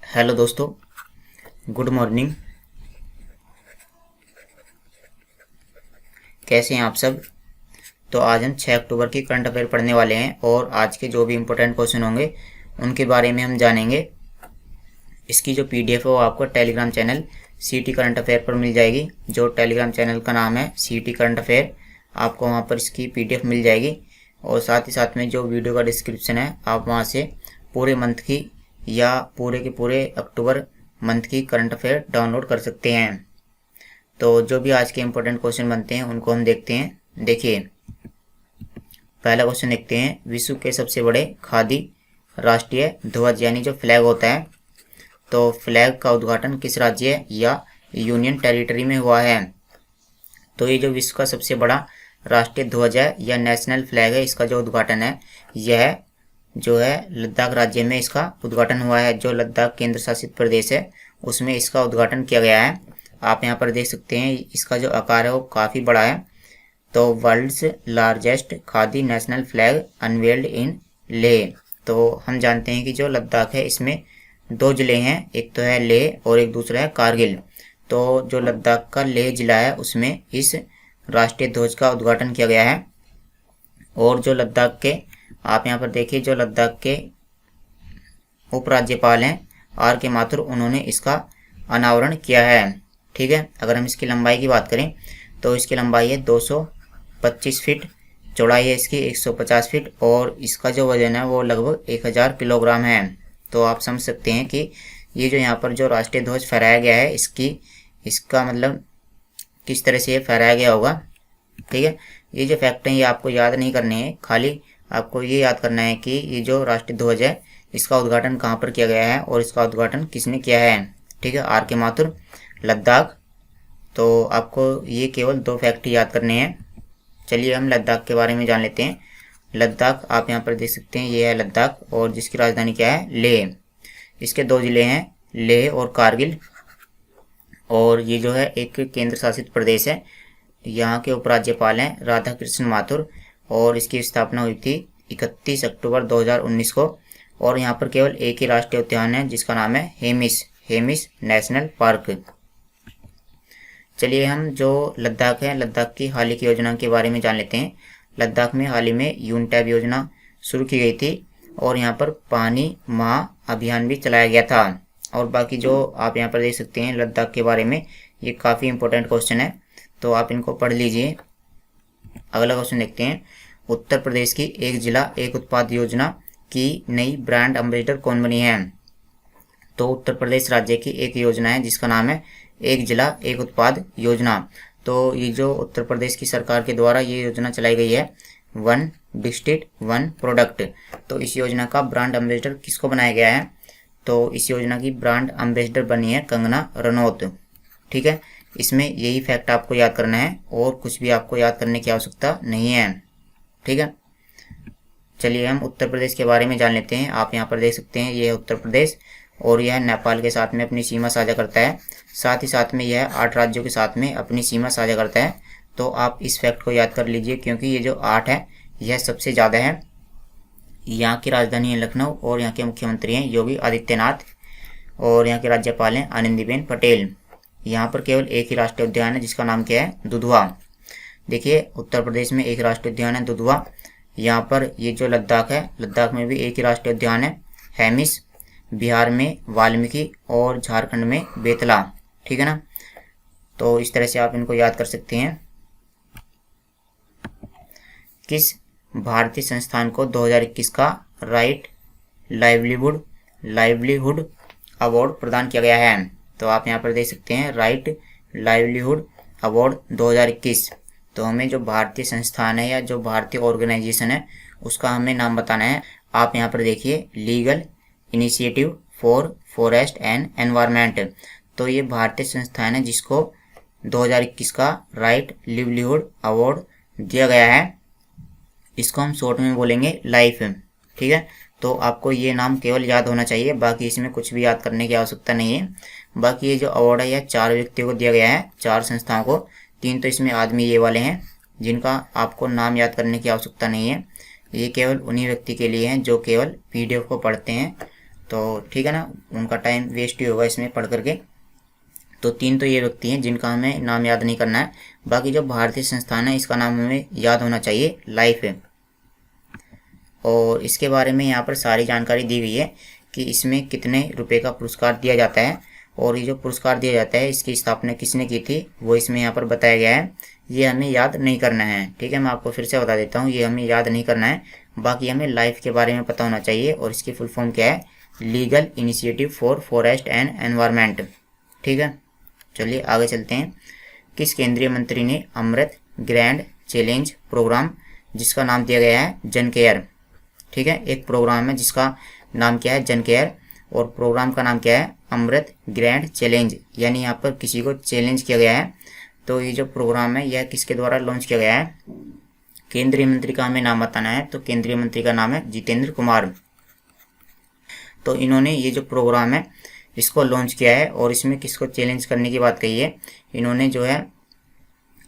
Hello दोस्तों, good morning. कैसे हैं आप सब। तो आज हम 6 अक्टूबर की करंट अफेयर पढ़ने वाले हैं और आज के जो भी इम्पोर्टेंट क्वेश्चन होंगे उनके बारे में हम जानेंगे। इसकी जो पीडीएफ है वो आपको टेलीग्राम चैनल सीटी करंट अफेयर पर मिल जाएगी। जो टेलीग्राम चैनल का नाम है सीटी करंट अफेयर, आपको वहाँ पर इसकी पीडीएफ मिल जाएगी। और साथ ही साथ में जो वीडियो का डिस्क्रिप्शन है, आप वहाँ से पूरे मंथ की या पूरे के पूरे अक्टूबर मंथ की करंट अफेयर डाउनलोड कर सकते हैं। तो जो भी आज के इम्पोर्टेंट क्वेश्चन बनते हैं उनको हम देखते हैं। देखिए, पहला क्वेश्चन देखते हैं। विश्व के सबसे बड़े खादी राष्ट्रीय ध्वज यानी जो फ्लैग होता है, तो फ्लैग का उद्घाटन किस राज्य या यूनियन टेरिटरी में हुआ है। तो ये जो विश्व का सबसे बड़ा राष्ट्रीय ध्वज है या नेशनल फ्लैग है, इसका जो उद्घाटन है यह जो है लद्दाख राज्य में इसका उद्घाटन हुआ है। जो लद्दाख केंद्र शासित प्रदेश है उसमें इसका उद्घाटन किया गया है। आप यहाँ पर देख सकते हैं इसका जो आकार है वो काफ़ी बड़ा है। तो world's largest khadi national flag unveiled in Leh. तो हम जानते हैं कि जो लद्दाख है इसमें दो ज़िले हैं, एक तो है लेह और एक दूसरा है कारगिल। तो जो लद्दाख का लेह ज़िला है उसमें इस राष्ट्रीय ध्वज का उद्घाटन किया गया है। और जो लद्दाख के, आप यहाँ पर देखिए, जो लद्दाख के उपराज्यपाल हैं आर के माथुर, उन्होंने इसका अनावरण किया है। ठीक है, अगर हम इसकी लंबाई की बात करें तो इसकी लंबाई है 225 फीट, चौड़ाई है इसकी 150 फीट और इसका जो वजन है वो लगभग 1000 किलोग्राम है। तो आप समझ सकते हैं कि ये जो यहाँ पर जो राष्ट्रीय ध्वज फहराया गया है इसका मतलब किस तरह से ये फहराया गया होगा। ठीक है, ये जो फैक्ट हैं ये आपको याद नहीं करने हैं, खाली आपको ये याद करना है कि ये जो राष्ट्रीय ध्वज है इसका उद्घाटन कहाँ पर किया गया है और इसका उद्घाटन किसने किया है। ठीक है, आर के माथुर, लद्दाख। तो आपको ये केवल दो फैक्ट याद करने हैं। चलिए हम लद्दाख के बारे में जान लेते हैं। लद्दाख आप यहाँ पर देख सकते हैं, ये है लद्दाख और जिसकी राजधानी क्या है, लेह। इसके दो ज़िले हैं, लेह और कारगिल। और ये जो है एक केंद्र शासित प्रदेश है। यहाँ के उपराज्यपाल हैं राधा कृष्ण माथुर और इसकी स्थापना हुई थी 31 अक्टूबर 2019 को। और यहाँ पर केवल एक ही राष्ट्रीय उद्यान है जिसका नाम है हेमिस नेशनल पार्क। चलिए हम जो लद्दाख है, लद्दाख की हाल ही की योजना के बारे में जान लेते हैं। लद्दाख में हाल ही में यूनटैब योजना शुरू की गई थी और यहाँ पर पानी माह अभियान भी चलाया गया था। और बाकी जो आप यहाँ पर देख सकते हैं लद्दाख के बारे में, ये काफ़ी इंपॉर्टेंट क्वेश्चन है, तो आप इनको पढ़ लीजिए। अगला क्वेश्चन देखते हैं। उत्तर प्रदेश की एक जिला एक उत्पाद योजना की नई ब्रांड एम्बेसडर कौन बनी है। तो उत्तर प्रदेश राज्य की एक योजना है जिसका नाम है एक जिला एक उत्पाद योजना। तो ये जो उत्तर प्रदेश की सरकार के द्वारा ये योजना चलाई गई है, वन डिस्ट्रिक्ट वन प्रोडक्ट। तो इस योजना का ब्रांड एम्बेसडर किसको बनाया गया है। तो इस योजना की ब्रांड एम्बेसडर बनी है कंगना रनौत। ठीक है, इसमें यही फैक्ट आपको याद करना है और कुछ भी आपको याद करने की आवश्यकता नहीं है। ठीक है, चलिए हम उत्तर प्रदेश के बारे में जान लेते हैं। आप यहाँ पर देख सकते हैं ये है उत्तर प्रदेश और यह नेपाल के साथ में अपनी सीमा साझा करता है। साथ ही साथ में यह 8 राज्यों के साथ में अपनी सीमा साझा करता है। तो आप इस फैक्ट को याद कर लीजिए क्योंकि ये जो 8 है यह सबसे ज़्यादा है। यहाँ की राजधानी है लखनऊ और यहाँ के मुख्यमंत्री हैं योगी आदित्यनाथ और यहाँ के राज्यपाल हैं आनंदीबेन पटेल। यहाँ पर केवल एक ही राष्ट्रीय उद्यान है जिसका नाम क्या है, दुधवा। देखिए, उत्तर प्रदेश में एक राष्ट्रीय उद्यान है दुधवा। यहाँ पर ये जो लद्दाख है, लद्दाख में भी एक ही राष्ट्रीय उद्यान है हेमिस। बिहार में वाल्मीकि और झारखंड में बेतला। ठीक है ना, तो इस तरह से आप इनको याद कर सकते हैं। किस भारतीय संस्थान को 2021 का राइट लाइवलीहुड अवार्ड प्रदान किया गया है। तो आप यहाँ पर देख सकते हैं राइट लाइवलीहुड अवार्ड 2021। तो हमें जो भारतीय संस्थान है या जो भारतीय ऑर्गेनाइजेशन है उसका हमें नाम बताना है। आप यहाँ पर देखिए, legal initiative for forest and environment. तो ये भारतीय संस्थान है जिसको 2021 का राइट लाइवलीहुड अवार्ड दिया गया है। इसको हम शॉर्ट में बोलेंगे लाइफ। ठीक है, तो आपको ये नाम केवल याद होना चाहिए, बाकी इसमें कुछ भी याद करने की आवश्यकता नहीं है। बाकी ये जो अवार्ड है यह 4 व्यक्तियों को दिया गया है, 4 संस्थाओं को। 3 तो इसमें आदमी ये वाले हैं जिनका आपको नाम याद करने की आवश्यकता नहीं है। ये केवल उन्हीं व्यक्ति के लिए हैं जो केवल पीडीएफ को पढ़ते हैं तो ठीक है ना, उनका टाइम वेस्ट ही होगा इसमें पढ़ करके। तो 3 तो ये व्यक्ति हैं जिनका हमें नाम याद नहीं करना है। बाकी जो भारतीय संस्थान है इसका नाम हमें याद होना चाहिए, लाइफ है। और इसके बारे में यहाँ पर सारी जानकारी दी गई है कि इसमें कितने रुपए का पुरस्कार दिया जाता है, और ये जो पुरस्कार दिया जाता है इसकी स्थापना किसने की थी वो इसमें यहाँ पर बताया गया है। ये हमें याद नहीं करना है, ठीक है। मैं आपको फिर से बता देता हूँ, ये हमें याद नहीं करना है। बाकी हमें लाइफ के बारे में पता होना चाहिए, और इसकी फुल फॉर्म क्या है, legal initiative for forest and environment, ठीक है। चलिए आगे चलते हैं। किस केंद्रीय मंत्री ने अमृत ग्रैंड चैलेंज प्रोग्राम, जिसका नाम दिया गया है जन केयर, ठीक है, एक प्रोग्राम है जिसका नाम क्या है जन केयर, और प्रोग्राम का नाम क्या है अमृत ग्रैंड चैलेंज, यानी यहाँ पर किसी को चैलेंज किया गया है। तो ये जो प्रोग्राम है यह किसके द्वारा लॉन्च किया गया है, केंद्रीय मंत्री का हमें नाम बताना है। तो केंद्रीय मंत्री का नाम है जितेंद्र कुमार। तो इन्होंने ये जो प्रोग्राम है इसको लॉन्च किया है, और इसमें किसको चैलेंज करने की बात कही है। इन्होंने जो है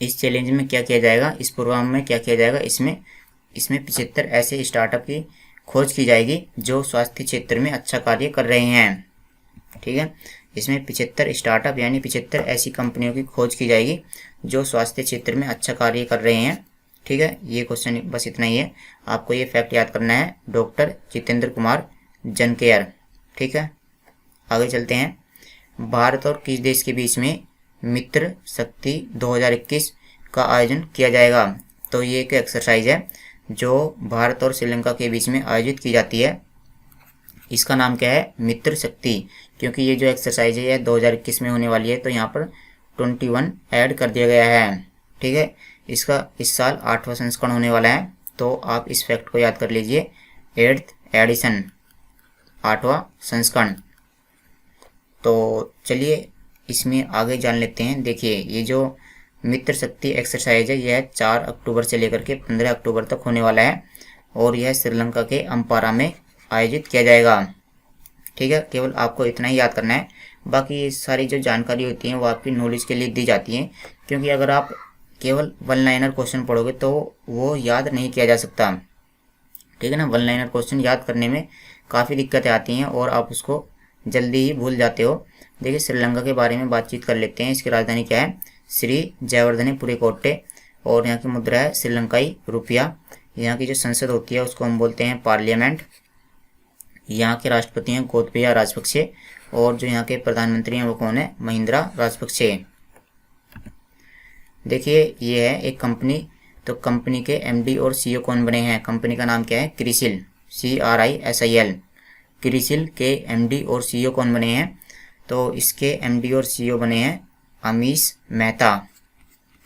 इस चैलेंज में क्या किया जाएगा, इस प्रोग्राम में क्या किया जाएगा, इसमें 75 ऐसे स्टार्टअप की खोज की जाएगी जो स्वास्थ्य क्षेत्र में अच्छा कार्य कर रहे हैं, ठीक है। इसमें 75 स्टार्टअप यानी 75 ऐसी कंपनियों की खोज की जाएगी जो स्वास्थ्य क्षेत्र में अच्छा कार्य कर रहे हैं, ठीक है। ये क्वेश्चन बस इतना ही है, आपको ये फैक्ट याद करना है, डॉक्टर जितेंद्र कुमार जन केयर, ठीक है। आगे चलते हैं। भारत और किस देश के बीच में मित्र शक्ति 2021 का आयोजन किया जाएगा। तो ये एक एक्सरसाइज है जो भारत और श्रीलंका के बीच में आयोजित की जाती है। इसका नाम क्या है, मित्र शक्ति, क्योंकि ये जो एक्सरसाइज है यह 2021 में होने वाली है, तो यहाँ पर 21 ऐड कर दिया गया है, ठीक है। इसका इस साल 8वां संस्करण होने वाला है, तो आप इस फैक्ट को याद कर लीजिए, 8th एडिशन, 8वां संस्करण। तो चलिए इसमें आगे जान लेते हैं। देखिए ये जो मित्र शक्ति एक्सरसाइज है यह 4 अक्टूबर से लेकर के 15 अक्टूबर तक होने वाला है, और यह श्रीलंका के अम्पारा में आयोजित किया जाएगा, ठीक है। केवल आपको इतना ही याद करना है, बाकी सारी जो जानकारी होती है वो आपकी नॉलेज के लिए दी जाती है, क्योंकि अगर आप केवल वन लाइनर क्वेश्चन पढ़ोगे तो वो याद नहीं किया जा सकता, ठीक है ना। वन लाइनर क्वेश्चन याद करने में काफ़ी दिक्कतें आती हैं और आप उसको जल्दी ही भूल जाते हो। देखिए श्रीलंका के बारे में बातचीत कर लेते हैं। इसकी राजधानी क्या है, श्री जयवर्धनेपुरकोट्टे, और यहाँ की मुद्रा है श्रीलंकाई रुपया। यहाँ की जो संसद होती है उसको हम बोलते हैं पार्लियामेंट। यहाँ के राष्ट्रपति हैं गोतबाया राजपक्षे, और जो यहाँ के प्रधानमंत्री हैं वो कौन है, महिंद्रा राजपक्षे। देखिए ये है एक कंपनी, तो कंपनी के एमडी और सीईओ कौन बने हैं, कंपनी का नाम क्या है, क्रिसिल, CRISIL। क्रिसिल के एमडी और सीईओ कौन बने हैं, तो इसके एमडी और सीईओ बने हैं अमीश मेहता,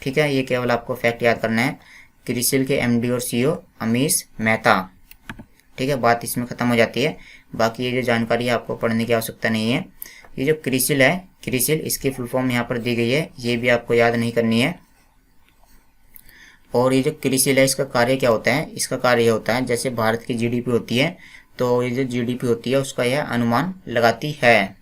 ठीक है। ये केवल आपको फैक्ट याद करना है, क्रिसिल के एमडी और सीईओ अमीश मेहता, ठीक है। बात इसमें ख़त्म हो जाती है। बाकी ये जो जानकारी है आपको पढ़ने की आवश्यकता नहीं है। ये जो क्रिसिल है, क्रिसिल इसकी फुल फॉर्म यहाँ पर दी गई है, ये भी आपको याद नहीं करनी है। और ये जो क्रिसिल है इसका कार्य क्या होता है, इसका कार्य ये होता है जैसे भारत की जीडीपी होती है, तो ये जो जीडीपी होती है उसका यह अनुमान लगाती है।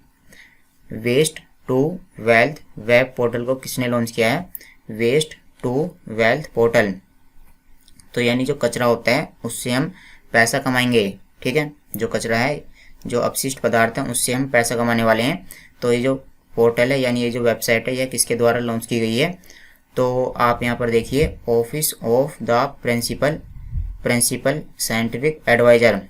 Waste to wealth web portal को किसने लॉन्च किया है, वेस्ट टू वेल्थ पोर्टल। तो यानी जो कचरा होता है उससे हम पैसा कमाएंगे, ठीक है। जो कचरा है, जो अपशिष्ट पदार्थ हैं उससे हम पैसा कमाने वाले हैं। तो ये जो पोर्टल है यानी ये जो वेबसाइट है यह किसके द्वारा लॉन्च की गई है, तो आप यहाँ पर देखिए, office of the principal scientific adviser.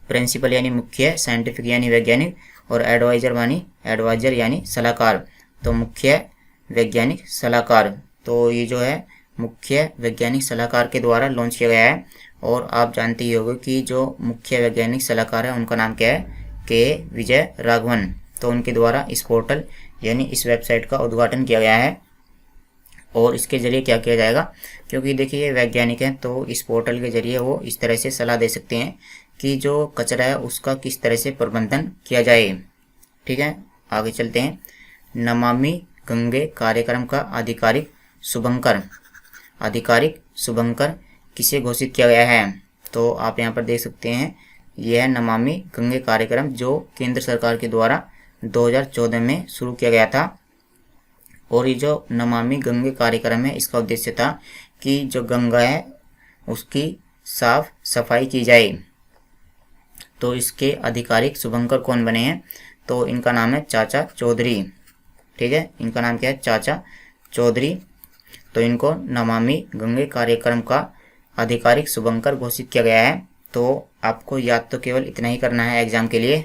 Principal यानी मुख्य, साइंटिफिक यानी वैज्ञानिक, और एडवाइजर यानी सलाहकार। तो मुख्य वैज्ञानिक सलाहकार, तो ये जो है मुख्य वैज्ञानिक सलाहकार के द्वारा लॉन्च किया गया है। और आप जानते ही होंगे कि जो मुख्य वैज्ञानिक सलाहकार है उनका नाम क्या है, के विजय राघवन। तो उनके द्वारा इस पोर्टल यानी इस वेबसाइट का उद्घाटन किया गया है। और इसके ज़रिए क्या किया जाएगा, क्योंकि देखिए ये वैज्ञानिक हैं तो इस पोर्टल के ज़रिए वो इस तरह से सलाह दे सकते हैं कि जो कचरा है उसका किस तरह से प्रबंधन किया जाए, ठीक है। आगे चलते हैं। नमामि गंगे कार्यक्रम का आधिकारिक शुभंकर किसे घोषित किया गया है, तो आप यहाँ पर देख सकते हैं यह नमामि गंगे कार्यक्रम जो केंद्र सरकार के द्वारा 2014 में शुरू किया गया था। और ये जो नमामि गंगे कार्यक्रम है इसका उद्देश्य था कि जो गंगा है उसकी साफ सफाई की जाए। तो इसके आधिकारिक शुभंकर कौन बने हैं, तो इनका नाम है चाचा चौधरी। ठीक है, इनका नाम क्या है, चाचा चौधरी। तो इनको नमामि गंगे कार्यक्रम का आधिकारिक शुभंकर घोषित किया गया है। तो आपको याद तो केवल इतना ही करना है एग्जाम के लिए,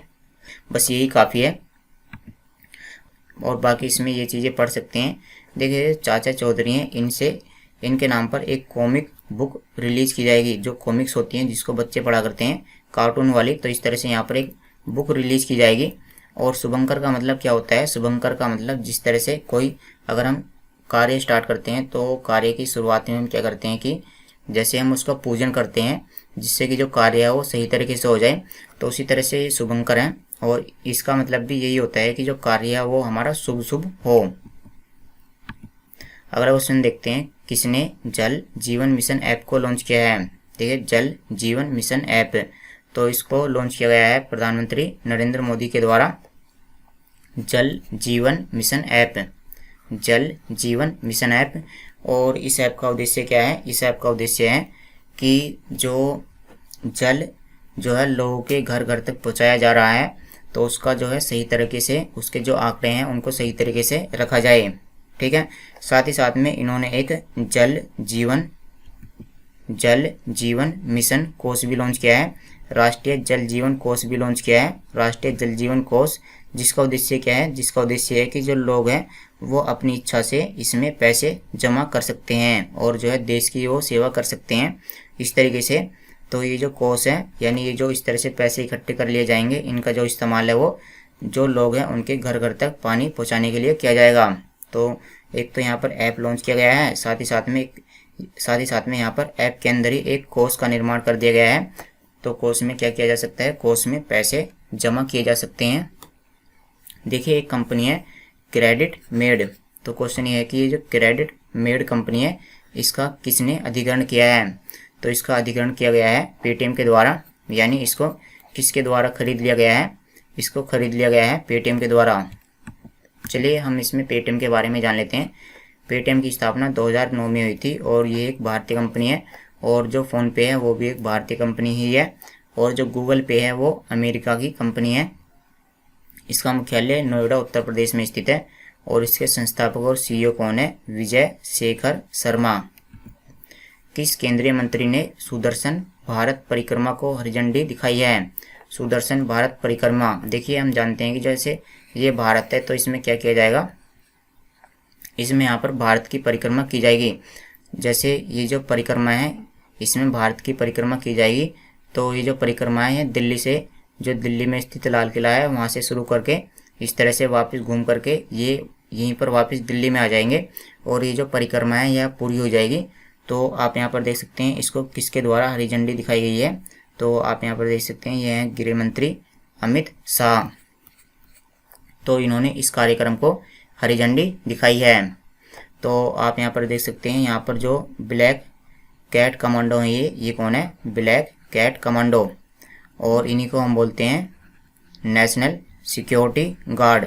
बस यही काफ़ी है, और बाकी इसमें ये चीज़ें पढ़ सकते हैं। देखिए चाचा चौधरी हैं, इनके नाम पर एक कॉमिक बुक रिलीज की जाएगी, जो कॉमिक्स होती हैं जिसको बच्चे पढ़ा करते हैं, कार्टून वाली। तो इस तरह से यहाँ पर एक बुक रिलीज की जाएगी। और शुभंकर का मतलब क्या होता है, शुभंकर का मतलब जिस तरह से कोई अगर हम कार्य स्टार्ट करते हैं तो कार्य की शुरुआत में हम क्या करते हैं कि जैसे हम उसका पूजन करते हैं जिससे कि जो कार्य है वो सही तरीके से हो जाए, तो उसी तरह से ये शुभंकर है। और इसका मतलब भी यही होता है कि जो कार्य है वो हमारा शुभ शुभ हो। अगला क्वेश्चन देखते हैं, किसने जल जीवन मिशन ऐप को लॉन्च किया है। देखिए जल जीवन मिशन ऐप, तो इसको लॉन्च किया गया है प्रधानमंत्री नरेंद्र मोदी के द्वारा। जल जीवन मिशन ऐप, जल जीवन मिशन ऐप। और इस ऐप का उद्देश्य क्या है, इस ऐप का उद्देश्य है कि जो जल जो है लोगों के घर घर तक पहुंचाया जा रहा है, तो उसका जो है सही तरीके से उसके जो आंकड़े हैं उनको सही तरीके से रखा जाए। ठीक है, साथ ही साथ में इन्होंने एक जल जीवन मिशन कोष भी लॉन्च किया है, राष्ट्रीय जल जीवन कोष भी लॉन्च किया है, राष्ट्रीय जल जीवन कोष, जिसका उद्देश्य क्या है, जिसका उद्देश्य है कि जो लोग हैं वो अपनी इच्छा से इसमें पैसे जमा कर सकते हैं और जो है देश की वो सेवा कर सकते हैं इस तरीके से। तो ये जो कोष है, यानी ये जो इस तरह से पैसे इकट्ठे कर लिए जाएंगे, इनका जो इस्तेमाल है वो जो लोग हैं उनके घर घर तक पानी पहुंचाने के लिए किया जाएगा। तो एक तो यहाँ पर ऐप लॉन्च किया गया है, साथ ही साथ में यहाँ पर ऐप के अंदर ही एक कोष का निर्माण कर दिया गया है। तो कोष में क्या किया जा सकता है, कोष में पैसे जमा किए जा सकते हैं। देखिए एक कंपनी है क्रेडिट मेड, तो क्वेश्चन ये है कि ये जो क्रेडिट मेड कंपनी है इसका किसने अधिग्रहण किया है, तो इसका अधिग्रहण किया गया है पेटीएम के द्वारा। यानी इसको किसके द्वारा खरीद लिया गया है, इसको खरीद लिया गया है पेटीएम के द्वारा। चलिए हम इसमें पेटीएम के बारे में जान लेते हैं। पेटीएम की स्थापना 2009 में हुई थी और ये एक भारतीय कंपनी है, और जो फ़ोन पे है वो भी एक भारतीय कंपनी ही है, और जो गूगल पे है वो अमेरिका की कंपनी है। इसका मुख्यालय नोएडा उत्तर प्रदेश में स्थित है, और इसके संस्थापक और सीईओ कौन है, विजय शेखर शर्मा। किस केंद्रीय मंत्री ने सुदर्शन भारत परिक्रमा को हरी झंडी दिखाई है, सुदर्शन भारत परिक्रमा। देखिए हम जानते हैं कि जैसे ये भारत है तो इसमें क्या किया जाएगा, इसमें यहाँ पर भारत की परिक्रमा की जाएगी। जैसे ये जो परिक्रमा है इसमें भारत की परिक्रमा की जाएगी। तो ये जो परिक्रमा है दिल्ली से, जो दिल्ली में स्थित लाल किला है वहाँ से शुरू करके इस तरह से वापस घूम करके ये यहीं पर वापस दिल्ली में आ जाएंगे, और ये जो परिक्रमा है यह पूरी हो जाएगी। तो आप यहाँ पर देख सकते हैं इसको किसके द्वारा हरी झंडी दिखाई गई है, तो आप यहाँ पर देख सकते हैं ये हैं गृह मंत्री अमित शाह। तो इन्होंने इस कार्यक्रम को हरी झंडी दिखाई है। तो आप यहाँ पर देख सकते हैं, यहाँ पर जो ब्लैक कैट कमांडो है ये कौन है, ब्लैक कैट कमांडो, और इन्हीं को हम बोलते हैं नेशनल सिक्योरिटी गार्ड।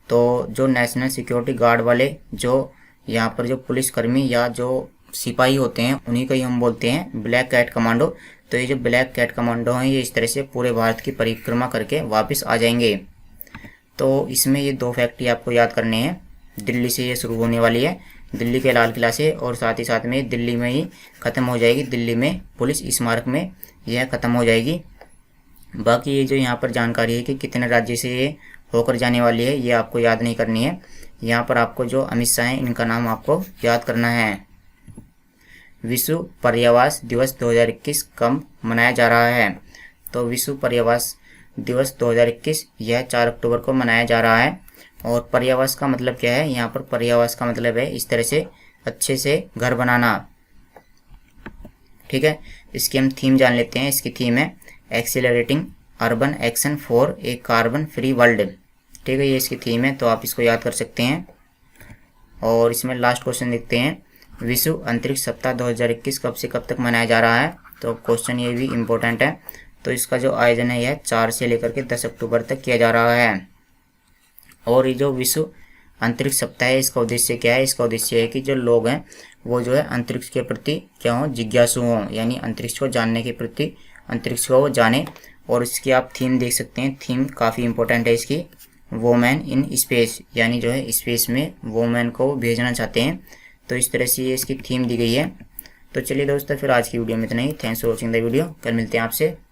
तो जो नेशनल सिक्योरिटी गार्ड वाले जो यहाँ पर जो पुलिसकर्मी या जो सिपाही होते हैं उन्हीं को ही हम बोलते हैं ब्लैक कैट कमांडो। तो ये जो ब्लैक कैट कमांडो हैं ये इस तरह से पूरे भारत की परिक्रमा करके वापस आ जाएंगे। तो इसमें ये दो फैक्ट आपको याद करने हैं, दिल्ली से ये शुरू होने वाली है, दिल्ली के लाल किला से, और साथ ही साथ में दिल्ली में ही ख़त्म हो जाएगी, दिल्ली में पुलिस स्मारक में यह ख़त्म हो जाएगी। बाकी ये जो यहाँ पर जानकारी है कि कितने राज्य से ये होकर जाने वाली है ये आपको याद नहीं करनी है। यहाँ पर आपको जो अमित शाह हैं इनका नाम आपको याद करना है। विश्व पर्यावरण दिवस 2021 कब मनाया जा रहा है, तो विश्व पर्यावरण दिवस 2021 यह 4 अक्टूबर को मनाया जा रहा है। और पर्यावरण का मतलब क्या है, यहाँ पर पर्यावरण का मतलब है इस तरह से अच्छे से घर बनाना। ठीक है, इसकी हम थीम जान लेते हैं। इसकी थीम है accelerating urban action for a carbon free world. ठीक है, ये इसकी थीम है, तो आप इसको याद कर सकते हैं। और इसमें लास्ट क्वेश्चन देखते हैं, विश्व अंतरिक्ष सप्ताह 2021 कब से कब तक मनाया जा रहा है, तो क्वेश्चन ये भी इम्पोर्टेंट है। तो इसका जो आयोजन है यह 4 से लेकर के 10 अक्टूबर तक किया जा रहा है। और ये जो विश्व अंतरिक्ष सप्ताह है इसका उद्देश्य क्या है, इसका उद्देश्य है कि जो लोग हैं वो जो है अंतरिक्ष के प्रति क्या हो, जिज्ञासु हों, यानी अंतरिक्ष को जानने के प्रति अंतरिक्ष को वो जाने। और इसकी आप थीम देख सकते हैं, थीम काफ़ी इंपॉर्टेंट है इसकी, वोमेन इन स्पेस, यानी जो है स्पेस में वोमेन को भेजना चाहते हैं। तो इस तरह से ये इसकी थीम दी गई है। तो चलिए दोस्तों, फिर आज की वीडियो में इतना ही। Thanks for watching the video. कल मिलते हैं आपसे।